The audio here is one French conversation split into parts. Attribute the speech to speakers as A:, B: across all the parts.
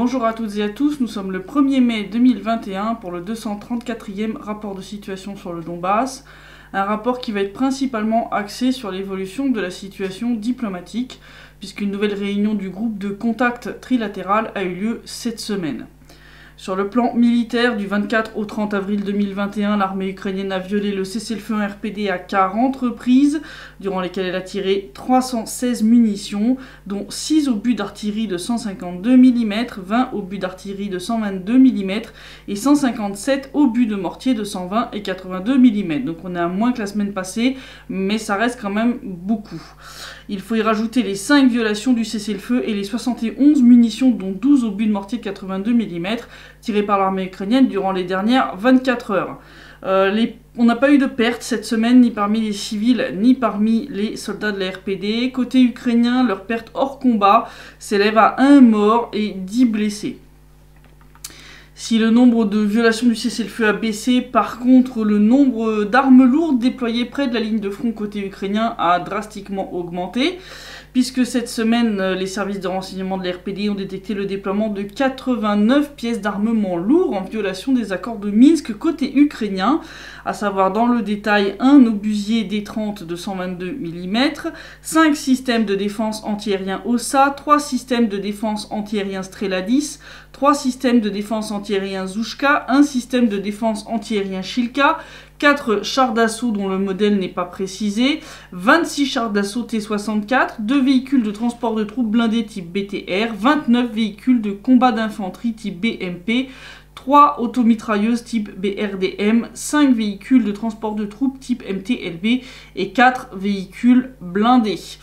A: Bonjour à toutes et à tous, nous sommes le 1er mai 2021 pour le 234e rapport de situation sur le Donbass, un rapport qui va être principalement axé sur l'évolution de la situation diplomatique, puisqu'une nouvelle réunion du groupe de contact trilatéral a eu lieu cette semaine. Sur le plan militaire, du 24 au 30 avril 2021, l'armée ukrainienne a violé le cessez-le-feu en RPD à 40 reprises, durant lesquelles elle a tiré 316 munitions, dont 6 obus d'artillerie de 152 mm, 20 obus d'artillerie de 122 mm et 157 obus de mortier de 120 et 82 mm. Donc on est à moins que la semaine passée, mais ça reste quand même beaucoup. Il faut y rajouter les 5 violations du cessez-le-feu et les 71 munitions, dont 12 obus de mortier de 82 mm, tirés par l'armée ukrainienne durant les dernières 24 heures. On n'a pas eu de pertes cette semaine, ni parmi les civils, ni parmi les soldats de la RPD. Côté ukrainien, leurs pertes hors combat s'élèvent à 1 mort et 10 blessés. Si le nombre de violations du cessez-le-feu a baissé, par contre, le nombre d'armes lourdes déployées près de la ligne de front côté ukrainien a drastiquement augmenté, puisque cette semaine, les services de renseignement de la RPD ont détecté le déploiement de 89 pièces d'armement lourd en violation des accords de Minsk côté ukrainien, à savoir dans le détail un obusier D30 de 122 mm, 5 systèmes de défense antiaérien OSA, 3 systèmes de défense antiaérien Strela 10, 3 systèmes de défense antiaérien Zhuzhka, 1 système de défense antiaérien Shilka, 4 chars d'assaut dont le modèle n'est pas précisé, 26 chars d'assaut T-64, 2 véhicules de transport de troupes blindés type BTR, 29 véhicules de combat d'infanterie type BMP, 3 automitrailleuses type BRDM, 5 véhicules de transport de troupes type MTLB et 4 véhicules blindés.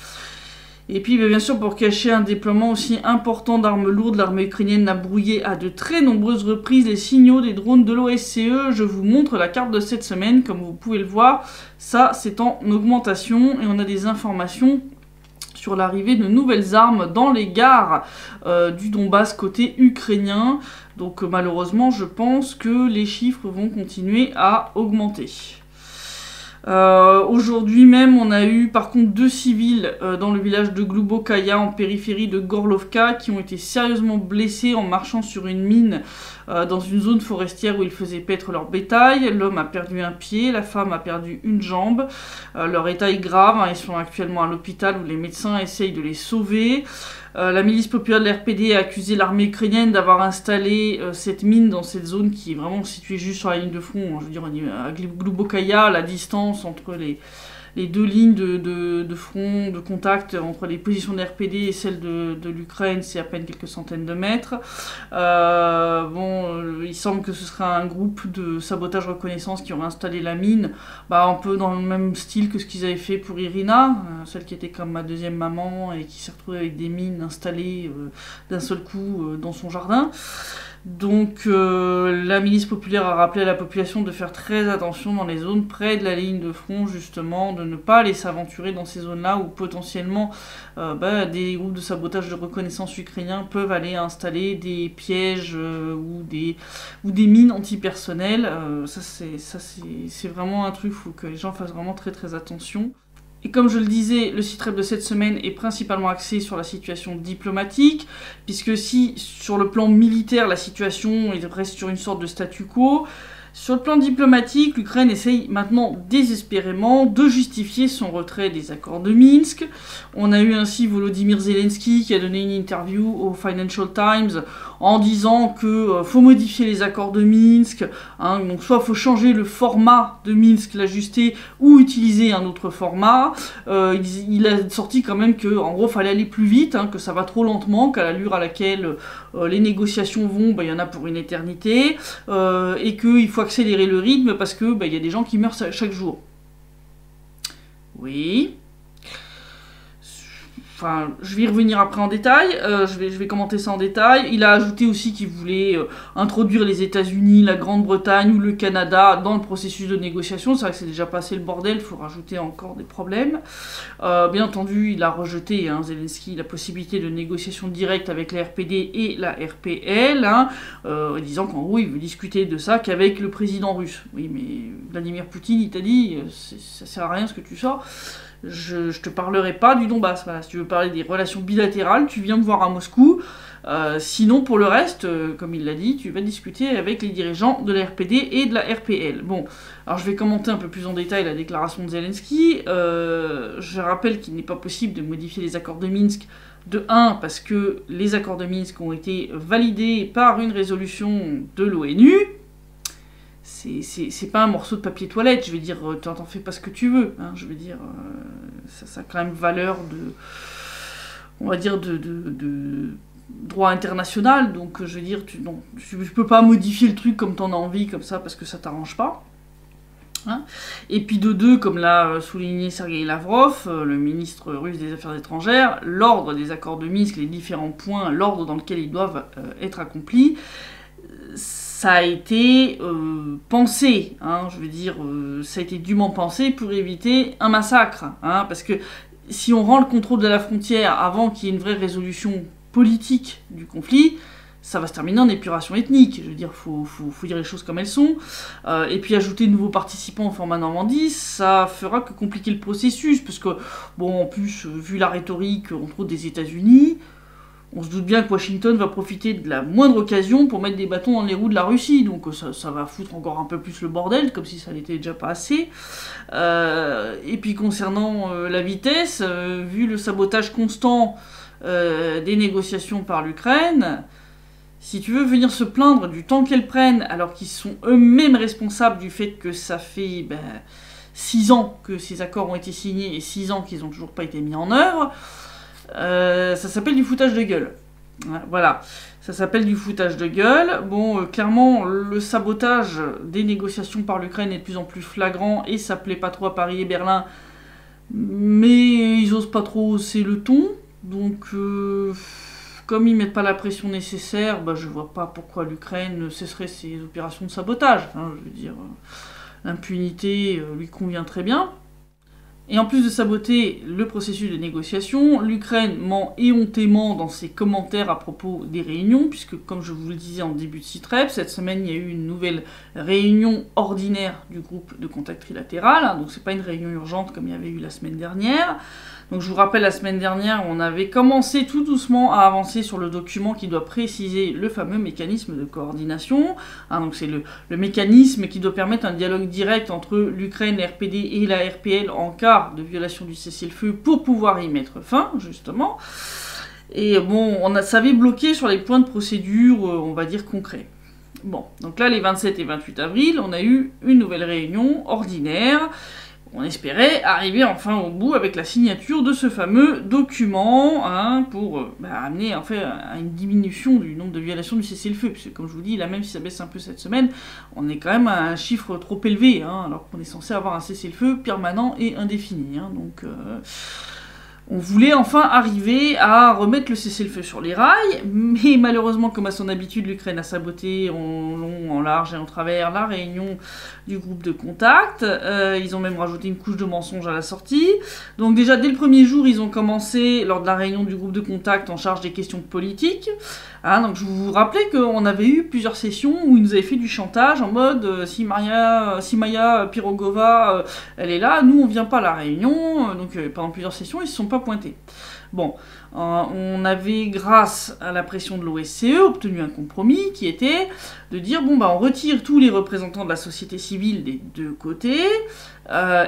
A: Et puis bien sûr, pour cacher un déploiement aussi important d'armes lourdes, l'armée ukrainienne a brouillé à de très nombreuses reprises les signaux des drones de l'OSCE. Je vous montre la carte de cette semaine, comme vous pouvez le voir, ça c'est en augmentation et on a des informations sur l'arrivée de nouvelles armes dans les gares du Donbass côté ukrainien. Donc malheureusement, je pense que les chiffres vont continuer à augmenter. Aujourd'hui même, on a eu par contre 2 civils dans le village de Glubokaya en périphérie de Gorlovka qui ont été sérieusement blessés en marchant sur une mine dans une zone forestière où ils faisaient paître leur bétail. L'homme a perdu un pied, la femme a perdu une jambe. Leur état est grave, hein, ils sont actuellement à l'hôpital où les médecins essayent de les sauver. La milice populaire de l'RPD a accusé l'armée ukrainienne d'avoir installé cette mine dans cette zone qui est vraiment située juste sur la ligne de front. Je veux dire, à Glubokaya, la distance entre les deux lignes de front, de contact entre les positions de l'RPD et celles de l'Ukraine, c'est à peine quelques centaines de mètres. Il semble que ce sera un groupe de sabotage reconnaissance qui aurait installé la mine, un peu dans le même style que ce qu'ils avaient fait pour Irina, celle qui était comme ma deuxième maman et qui s'est retrouvée avec des mines installées d'un seul coup dans son jardin. Donc la milice populaire a rappelé à la population de faire très attention dans les zones près de la ligne de front, justement, de ne pas aller s'aventurer dans ces zones-là où potentiellement des groupes de sabotage de reconnaissance ukrainiens peuvent aller installer des pièges ou des mines antipersonnelles. Ça c'est vraiment un truc, il faut que les gens fassent vraiment très très attention. Et comme je le disais, le site web de cette semaine est principalement axé sur la situation diplomatique, puisque si sur le plan militaire, la situation reste sur une sorte de statu quo, sur le plan diplomatique, l'Ukraine essaye maintenant désespérément de justifier son retrait des accords de Minsk. On a eu ainsi Volodymyr Zelensky qui a donné une interview au Financial Times en disant que faut modifier les accords de Minsk, hein, donc soit faut changer le format de Minsk, l'ajuster, ou utiliser un autre format. Il a sorti quand même que en gros fallait aller plus vite, hein, que ça va trop lentement, qu'à l'allure à laquelle les négociations vont, il y en a pour une éternité, et qu'il faut accélérer le rythme parce que y a des gens qui meurent chaque jour. Oui. Enfin, je vais y revenir après en détail, je vais commenter ça en détail. Il a ajouté aussi qu'il voulait introduire les États-Unis, la Grande-Bretagne ou le Canada dans le processus de négociation. C'est vrai que c'est déjà passé le bordel, il faut rajouter encore des problèmes. Bien entendu, il a rejeté, Zelensky, la possibilité de négociation directe avec la RPD et la RPL, disant qu'en gros, il veut discuter de ça qu'avec le président russe. Oui, mais Vladimir Poutine, il t'a dit, ça sert à rien ce que tu sors. Je te parlerai pas du Donbass. Voilà, si tu veux veux parler des relations bilatérales, tu viens me voir à Moscou. Sinon, pour le reste, comme il l'a dit, tu vas discuter avec les dirigeants de la RPD et de la RPL. Bon, alors je vais commenter un peu plus en détail la déclaration de Zelensky. Je rappelle qu'il n'est pas possible de modifier les accords de Minsk. De 1, parce que les accords de Minsk ont été validés par une résolution de l'ONU. C'est pas un morceau de papier toilette, je veux dire, t'en fais pas ce que tu veux. Hein, je veux dire, ça a quand même valeur de... On va dire de droit international, donc je veux dire, tu peux pas modifier le truc comme t'en as envie, comme ça, parce que ça t'arrange pas. Hein. Et puis de 2, comme l'a souligné Sergei Lavrov, le ministre russe des Affaires étrangères, l'ordre des accords de Minsk, les différents points, l'ordre dans lequel ils doivent être accomplis, ça a été pensé, hein, je veux dire, ça a été dûment pensé pour éviter un massacre, hein, parce que si on rend le contrôle de la frontière avant qu'il y ait une vraie résolution politique du conflit, ça va se terminer en épuration ethnique. Je veux dire, faut dire les choses comme elles sont. Et puis ajouter de nouveaux participants au format Normandie, ça fera que compliquer le processus, parce que, bon, en plus, vu la rhétorique, entre autres, des États-Unis, on se doute bien que Washington va profiter de la moindre occasion pour mettre des bâtons dans les roues de la Russie, donc ça va foutre encore un peu plus le bordel, comme si ça n'était déjà pas assez. Et puis concernant la vitesse, vu le sabotage constant des négociations par l'Ukraine, si tu veux venir se plaindre du temps qu'elles prennent, alors qu'ils sont eux-mêmes responsables du fait que ça fait 6 ans que ces accords ont été signés et 6 ans qu'ils n'ont toujours pas été mis en œuvre, ça s'appelle du foutage de gueule. Voilà, ça s'appelle du foutage de gueule. Bon, clairement, le sabotage des négociations par l'Ukraine est de plus en plus flagrant et ça plaît pas trop à Paris et Berlin, mais ils osent pas trop hausser le ton, donc... Comme ils mettent pas la pression nécessaire, je vois pas pourquoi l'Ukraine cesserait ses opérations de sabotage. Hein, je veux dire, l'impunité lui convient très bien. Et en plus de saboter le processus de négociation, l'Ukraine ment éhontément dans ses commentaires à propos des réunions, puisque comme je vous le disais en début de site-rep, cette semaine il y a eu une nouvelle réunion ordinaire du groupe de contact trilatéral, hein, donc c'est pas une réunion urgente comme il y avait eu la semaine dernière. Donc je vous rappelle, la semaine dernière, on avait commencé tout doucement à avancer sur le document qui doit préciser le fameux mécanisme de coordination. Hein, donc c'est le mécanisme qui doit permettre un dialogue direct entre l'Ukraine, la RPD et la RPL en cas de violation du cessez-le-feu pour pouvoir y mettre fin, justement. Et bon, ça avait bloqué sur les points de procédure, on va dire, concrets. Bon, donc là, les 27 et 28 avril, on a eu une nouvelle réunion ordinaire. On espérait arriver enfin au bout avec la signature de ce fameux document, hein, pour amener en fait à une diminution du nombre de violations du cessez-le-feu, puisque comme je vous dis, là même si ça baisse un peu cette semaine, on est quand même à un chiffre trop élevé, hein, alors qu'on est censé avoir un cessez-le-feu permanent et indéfini. Hein, donc on voulait enfin arriver à remettre le cessez-le-feu sur les rails, mais malheureusement, comme à son habitude, l'Ukraine a saboté en long, en large et en travers la réunion du groupe de contact. Ils ont même rajouté une couche de mensonges à la sortie. Donc déjà, dès le premier jour, ils ont commencé, lors de la réunion du groupe de contact, en charge des questions politiques. Hein, donc je vous rappelais qu'on avait eu plusieurs sessions où ils nous avaient fait du chantage en mode si Maya Pirogova elle est là, nous on vient pas à la réunion. Donc pendant plusieurs sessions, ils se sont pas pointés. Bon, on avait, grâce à la pression de l'OSCE, obtenu un compromis qui était de dire on retire tous les représentants de la société civile des deux côtés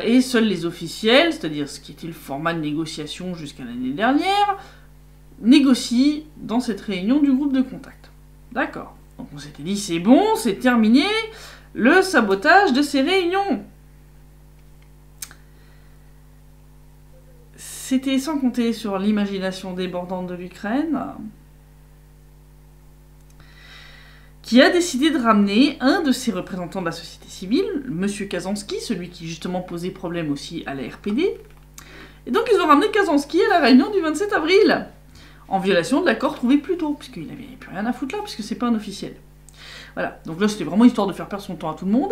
A: et seuls les officiels, c'est-à-dire ce qui était le format de négociation jusqu'à l'année dernière, négocient dans cette réunion du groupe de contact. D'accord. Donc on s'était dit c'est bon, c'est terminé le sabotage de ces réunions. C'était sans compter sur l'imagination débordante de l'Ukraine, qui a décidé de ramener un de ses représentants de la société civile, M. Kazansky, celui qui justement posait problème aussi à la RPD. Et donc ils ont ramené Kazansky à la réunion du 27 avril, en violation de l'accord trouvé plus tôt, puisqu'il n'avait plus rien à foutre là, puisque c'est pas un officiel. Voilà, donc là c'était vraiment histoire de faire perdre son temps à tout le monde.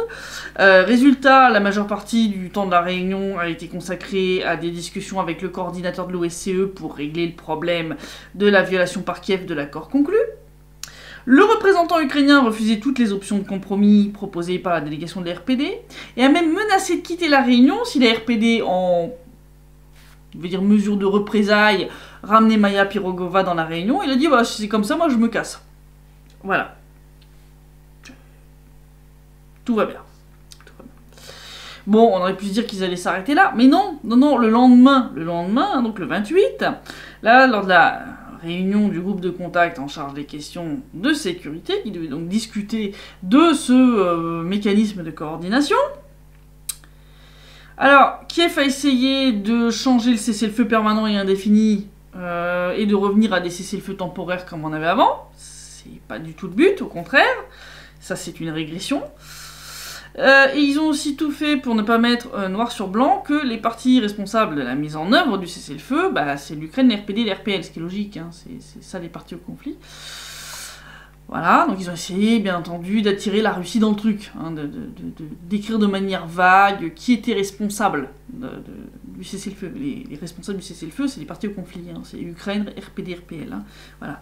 A: Résultat, la majeure partie du temps de la réunion a été consacrée à des discussions avec le coordinateur de l'OSCE pour régler le problème de la violation par Kiev de l'accord conclu. Le représentant ukrainien a refusé toutes les options de compromis proposées par la délégation de la RPD et a même menacé de quitter la réunion si la RPD, en mesure de représailles, ramener Maya Pirogova dans la réunion. Il a dit, bah, si c'est comme ça, moi je me casse. Voilà. Tout va bien. Bon, on aurait pu se dire qu'ils allaient s'arrêter là, mais non, le lendemain, donc le 28, là, lors de la réunion du groupe de contact en charge des questions de sécurité, qui devait donc discuter de ce mécanisme de coordination. Alors, Kiev a essayé de changer le cessez-le-feu permanent et indéfini, et de revenir à des cessez-le-feu temporaires comme on avait avant. C'est pas du tout le but, au contraire. Ça, c'est une régression. Et ils ont aussi tout fait pour ne pas mettre noir sur blanc que les partis responsables de la mise en œuvre du cessez-le-feu, bah, c'est l'Ukraine, l'RPD et l'RPL, ce qui est logique, hein, c'est ça les partis au conflit. Voilà, donc ils ont essayé, bien entendu, d'attirer la Russie dans le truc, hein, d'écrire de manière vague qui était responsable du cessez-le-feu. Les responsables du cessez-le-feu, c'est les partis au conflit, hein, c'est Ukraine, RPD, RPL, hein, voilà.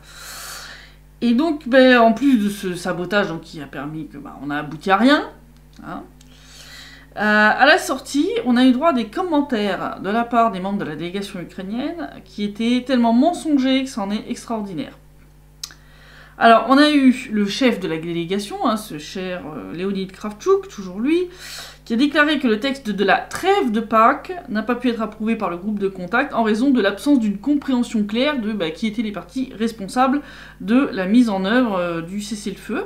A: Et donc, ben, en plus de ce sabotage donc, qui a permis que on a abouti à rien, hein, à la sortie, on a eu droit à des commentaires de la part des membres de la délégation ukrainienne qui étaient tellement mensongers que c'en est extraordinaire. Alors, on a eu le chef de la délégation, hein, ce cher Leonid Kravchuk, toujours lui, qui a déclaré que le texte de la trêve de Pâques n'a pas pu être approuvé par le groupe de contact en raison de l'absence d'une compréhension claire de qui étaient les partis responsables de la mise en œuvre du cessez-le-feu.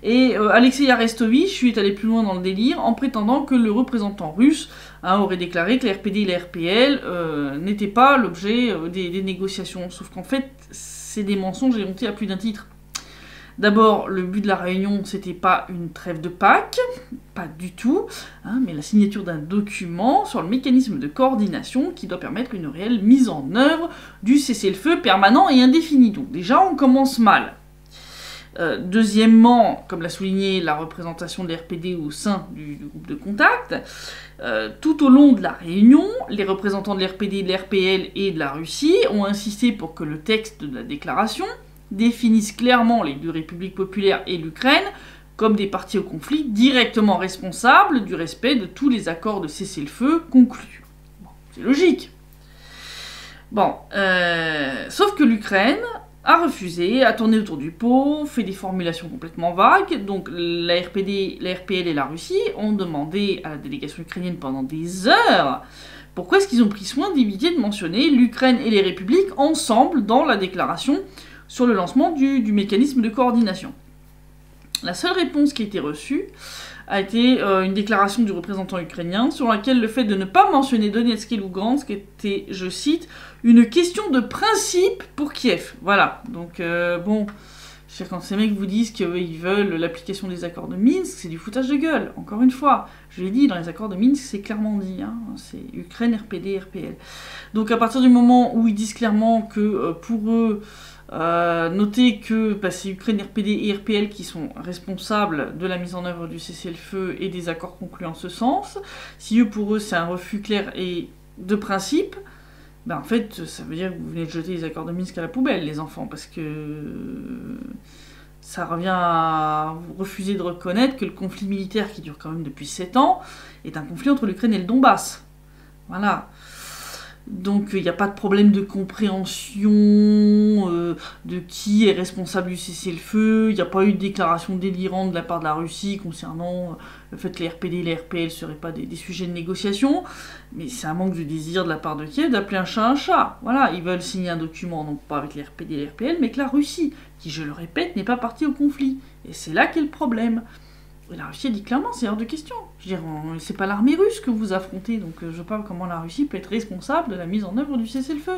A: Et Alexei Arestovitch est allé plus loin dans le délire en prétendant que le représentant russe aurait déclaré que la RPD et la RPL n'étaient pas l'objet des négociations. Sauf qu'en fait, c'est des mensonges éhontés à plus d'un titre. D'abord, le but de la réunion, c'était pas une trêve de Pâques, pas du tout, hein, mais la signature d'un document sur le mécanisme de coordination qui doit permettre une réelle mise en œuvre du cessez-le-feu permanent et indéfini. Donc déjà, on commence mal. Deuxièmement, comme l'a souligné la représentation de l'RPD au sein du groupe de contact, tout au long de la réunion, les représentants de l'RPD, de l'RPL et de la Russie ont insisté pour que le texte de la déclaration définissent clairement les deux républiques populaires et l'Ukraine comme des parties au conflit directement responsables du respect de tous les accords de cessez-le-feu conclus. Bon, c'est logique. Bon, sauf que l'Ukraine a refusé, a tourné autour du pot, fait des formulations complètement vagues, donc la RPD, la RPL et la Russie ont demandé à la délégation ukrainienne pendant des heures pourquoi est-ce qu'ils ont pris soin d'éviter de mentionner l'Ukraine et les républiques ensemble dans la déclaration sur le lancement du mécanisme de coordination. La seule réponse qui a été reçue a été une déclaration du représentant ukrainien sur laquelle le fait de ne pas mentionner Donetsk et Lugansk était, je cite, une question de principe pour Kiev. Voilà, donc bon, je sais, quand ces mecs vous disent qu'ils veulent l'application des accords de Minsk, c'est du foutage de gueule. Encore une fois, je l'ai dit, dans les accords de Minsk, c'est clairement dit, hein, c'est Ukraine, RPD, RPL. Donc à partir du moment où ils disent clairement que pour eux, notez que c'est Ukraine, RPD et RPL qui sont responsables de la mise en œuvre du cessez-le-feu et des accords conclus en ce sens. Si eux, pour eux, c'est un refus clair et de principe, en fait, ça veut dire que vous venez de jeter les accords de Minsk à la poubelle, les enfants, parce que ça revient à refuser de reconnaître que le conflit militaire qui dure quand même depuis 7 ans est un conflit entre l'Ukraine et le Donbass. Voilà. Donc il n'y a pas de problème de compréhension de qui est responsable du cessez-le-feu, il n'y a pas eu de déclaration délirante de la part de la Russie concernant le fait que les RPD et les RPL ne seraient pas des sujets de négociation, mais c'est un manque de désir de la part de Kiev d'appeler un chat un chat. Voilà, ils veulent signer un document, non pas avec les RPD et les RPL, mais avec la Russie, qui, je le répète, n'est pas partie au conflit. Et c'est là qu'est le problème. Et la Russie a dit clairement, c'est hors de question. Je veux dire, c'est pas l'armée russe que vous affrontez, donc je vois pas comment la Russie peut être responsable de la mise en œuvre du cessez-le-feu.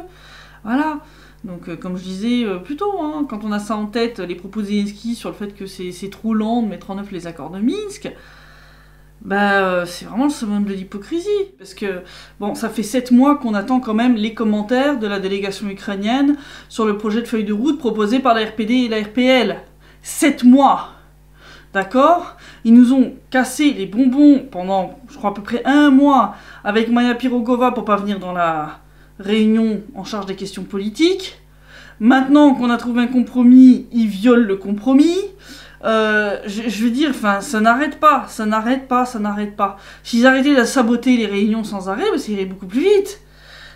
A: Voilà. Donc, comme je disais plus tôt, hein, quand on a ça en tête, les propos Zelensky sur le fait que c'est trop lent de mettre en œuvre les accords de Minsk, c'est vraiment le summum de l'hypocrisie. Parce que, bon, ça fait 7 mois qu'on attend quand même les commentaires de la délégation ukrainienne sur le projet de feuille de route proposé par la RPD et la RPL. 7 mois! D'accord? Ils nous ont cassé les bonbons pendant, je crois, à peu près 1 mois avec Maya Pirogova pour pas venir dans la réunion en charge des questions politiques. Maintenant qu'on a trouvé un compromis, ils violent le compromis. Je veux dire, enfin, ça n'arrête pas, ça n'arrête pas, ça n'arrête pas. S'ils arrêtaient de saboter les réunions sans arrêt, ça irait beaucoup plus vite.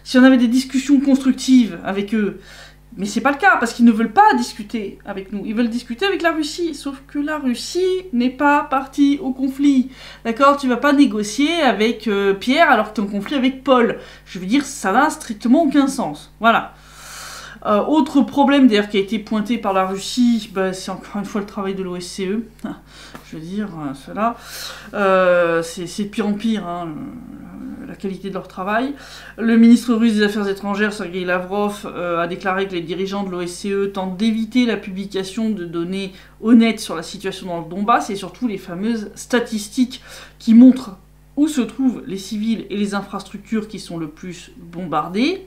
A: si on avait des discussions constructives avec eux. Mais c'est pas le cas, parce qu'ils ne veulent pas discuter avec nous. Ils veulent discuter avec la Russie. Sauf que la Russie n'est pas partie au conflit. D'accord? Tu vas pas négocier avec Pierre alors que tu es en conflit avec Paul. Je veux dire, ça n'a strictement aucun sens. Voilà. Autre problème d'ailleurs qui a été pointé par la Russie, bah, c'est encore une fois le travail de l'OSCE. Je veux dire, cela, c'est de pire en pire, hein, la qualité de leur travail. Le ministre russe des Affaires étrangères, Sergei Lavrov, a déclaré que les dirigeants de l'OSCE tentent d'éviter la publication de données honnêtes sur la situation dans le Donbass et surtout les fameuses statistiques qui montrent où se trouvent les civils et les infrastructures qui sont le plus bombardées.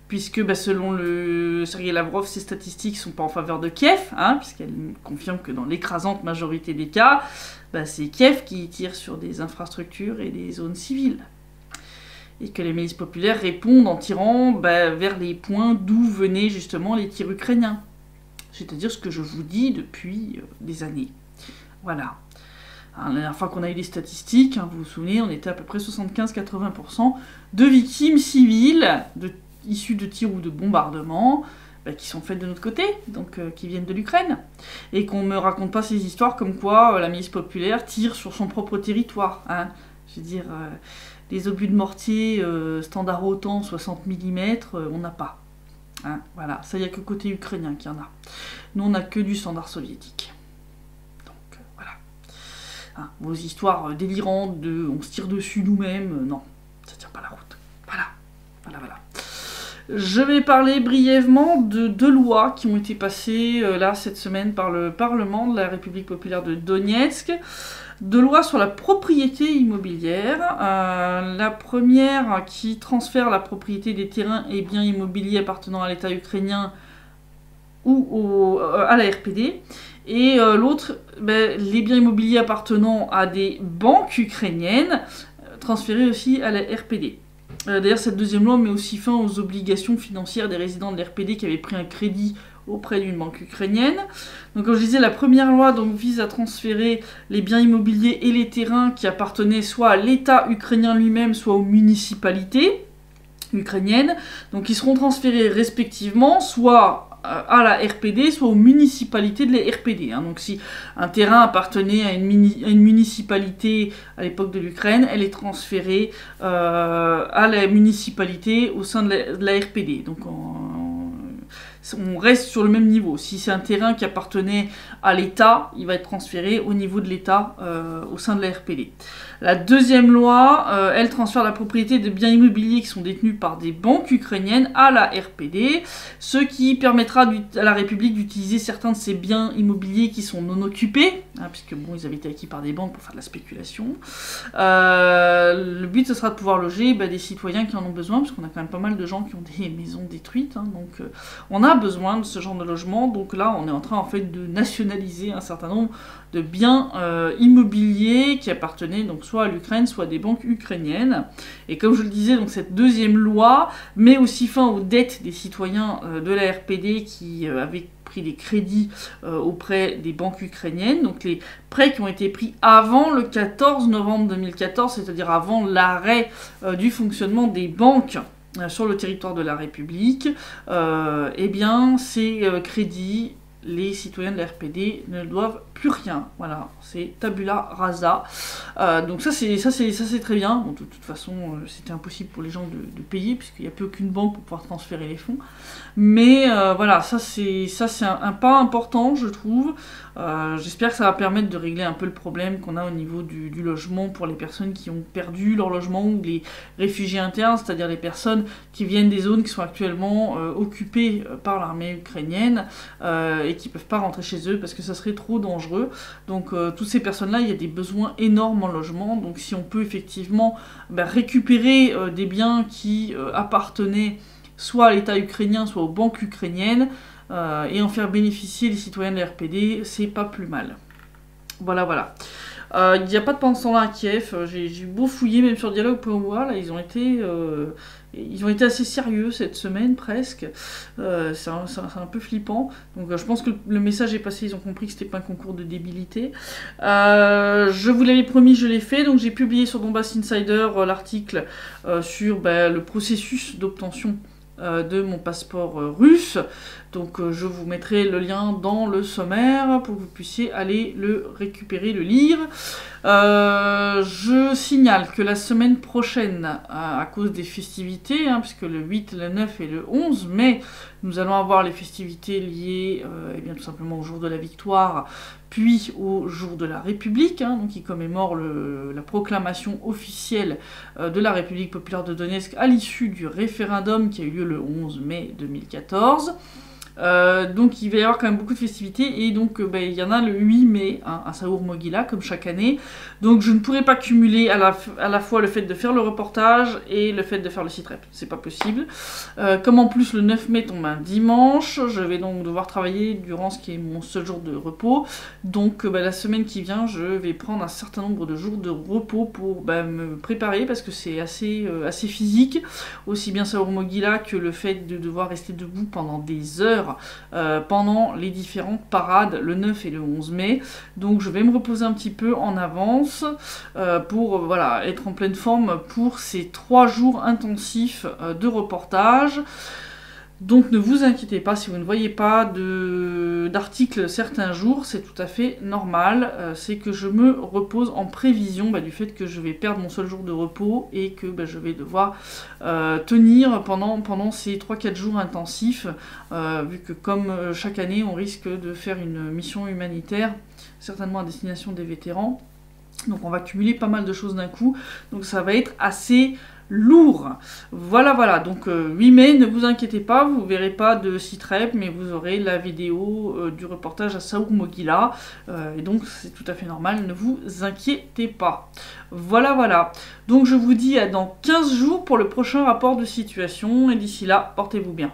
A: Puisque bah, selon le Sergei Lavrov, ces statistiques ne sont pas en faveur de Kiev, hein, puisqu'elle confirme que dans l'écrasante majorité des cas, bah, c'est Kiev qui tire sur des infrastructures et des zones civiles. Et que les milices populaires répondent en tirant bah, vers les points d'où venaient justement les tirs ukrainiens. C'est-à-dire ce que je vous dis depuis des années. Voilà. La dernière fois qu'on a eu les statistiques, hein, vous vous souvenez, on était à peu près 75-80% de victimes civiles, issus de tirs ou de bombardements, bah, qui sont faites de notre côté, donc qui viennent de l'Ukraine, et qu'on ne me raconte pas ces histoires comme quoi la milice populaire tire sur son propre territoire. Hein. Je veux dire, les obus de mortier standard OTAN 60 mm, on n'a pas. Hein. Voilà, ça il n'y a que côté ukrainien qu'il y en a. Nous on n'a que du standard soviétique. Donc voilà. Hein, vos histoires délirantes de on se tire dessus nous-mêmes, non, ça tient pas la route. Voilà. Voilà. Je vais parler brièvement de deux lois qui ont été passées là cette semaine par le Parlement de la République populaire de Donetsk. Deux lois sur la propriété immobilière. La première qui transfère la propriété des terrains et biens immobiliers appartenant à l'État ukrainien ou à la RPD. Et l'autre, ben, les biens immobiliers appartenant à des banques ukrainiennes, transférés aussi à la RPD. D'ailleurs, cette deuxième loi met aussi fin aux obligations financières des résidents de l'RPD qui avaient pris un crédit auprès d'une banque ukrainienne. Donc, comme je disais, la première loi donc, vise à transférer les biens immobiliers et les terrains qui appartenaient soit à l'État ukrainien lui-même, soit aux municipalités ukrainiennes. Donc, ils seront transférés respectivement, soit à la RPD, soit aux municipalités de la RPD. Hein. Donc si un terrain appartenait à une municipalité à l'époque de l'Ukraine, elle est transférée à la municipalité au sein de la RPD. Donc on reste sur le même niveau. Si c'est un terrain qui appartenait à l'État, il va être transféré au niveau de l'État au sein de la RPD. La deuxième loi, elle transfère la propriété de biens immobiliers qui sont détenus par des banques ukrainiennes à la RPD, ce qui permettra à la République d'utiliser certains de ces biens immobiliers qui sont non occupés, hein, puisque bon, ils avaient été acquis par des banques pour faire de la spéculation. Le but, ce sera de pouvoir loger des citoyens qui en ont besoin, parce qu'on a quand même pas mal de gens qui ont des maisons détruites, hein, donc on a besoin de ce genre de logement. Donc là, on est en train en fait de nationaliser un certain nombre de biens immobiliers qui appartenaient donc soit à l'Ukraine, soit à des banques ukrainiennes. Et comme je le disais, donc cette deuxième loi met aussi fin aux dettes des citoyens de la RPD qui avaient pris des crédits auprès des banques ukrainiennes. Donc les prêts qui ont été pris avant le 14 novembre 2014, c'est-à-dire avant l'arrêt du fonctionnement des banques sur le territoire de la République, eh bien ces crédits, les citoyens de la RPD ne doivent plus rien. Voilà, c'est tabula rasa. Donc ça c'est très bien. Bon, de toute façon, c'était impossible pour les gens de payer puisqu'il n'y a plus aucune banque pour pouvoir transférer les fonds. Mais voilà, ça c'est un pas important, je trouve. J'espère que ça va permettre de régler un peu le problème qu'on a au niveau du logement pour les personnes qui ont perdu leur logement ou les réfugiés internes, c'est-à-dire les personnes qui viennent des zones qui sont actuellement occupées par l'armée ukrainienne et qui ne peuvent pas rentrer chez eux parce que ça serait trop dangereux. Donc toutes ces personnes-là, il y a des besoins énormes en logement. Donc si on peut effectivement récupérer des biens qui appartenaient soit à l'État ukrainien, soit aux banques ukrainiennes, et en faire bénéficier les citoyens de la RPD, c'est pas plus mal. Voilà. Il n'y a pas de pendant ce temps-là à Kiev. J'ai beau fouiller, même sur dialogue.oua, là, ils ont été assez sérieux cette semaine, presque. C'est un peu flippant. Donc je pense que le message est passé, ils ont compris que c'était pas un concours de débilité. Je vous l'avais promis, je l'ai fait. Donc j'ai publié sur Donbass Insider l'article sur le processus d'obtention de mon passeport russe. Donc je vous mettrai le lien dans le sommaire pour que vous puissiez aller le récupérer, le lire. Je signale que la semaine prochaine, à cause des festivités, puisque le 8, le 9 et le 11 mai, nous allons avoir les festivités liées tout simplement au jour de la victoire, puis au jour de la République, donc qui commémore la proclamation officielle de la République populaire de Donetsk à l'issue du référendum qui a eu lieu le 11 mai 2014. Donc il va y avoir quand même beaucoup de festivités et donc il y en a le 8 mai à Saour Mogila comme chaque année. Donc je ne pourrai pas cumuler à la fois le fait de faire le reportage et le fait de faire le site rep, c'est pas possible. Comme en plus le 9 mai tombe un dimanche, je vais donc devoir travailler durant ce qui est mon seul jour de repos. Donc la semaine qui vient je vais prendre un certain nombre de jours de repos pour me préparer parce que c'est assez physique, aussi bien Saour Mogila que le fait de devoir rester debout pendant des heures pendant les différentes parades le 9 et le 11 mai. Donc je vais me reposer un petit peu en avance pour être en pleine forme pour ces 3 jours intensifs de reportage. Donc ne vous inquiétez pas si vous ne voyez pas d'articles certains jours, c'est tout à fait normal. C'est que je me repose en prévision du fait que je vais perdre mon seul jour de repos et que je vais devoir tenir pendant ces 3-4 jours intensifs, vu que comme chaque année on risque de faire une mission humanitaire, certainement à destination des vétérans. Donc on va cumuler pas mal de choses d'un coup, donc ça va être assez lourd. Voilà, donc 8 mai, ne vous inquiétez pas, vous verrez pas de site rep, mais vous aurez la vidéo du reportage à Saour Mogila, et donc c'est tout à fait normal, ne vous inquiétez pas. Voilà. Donc je vous dis à dans 15 jours pour le prochain rapport de situation, et d'ici là, portez-vous bien.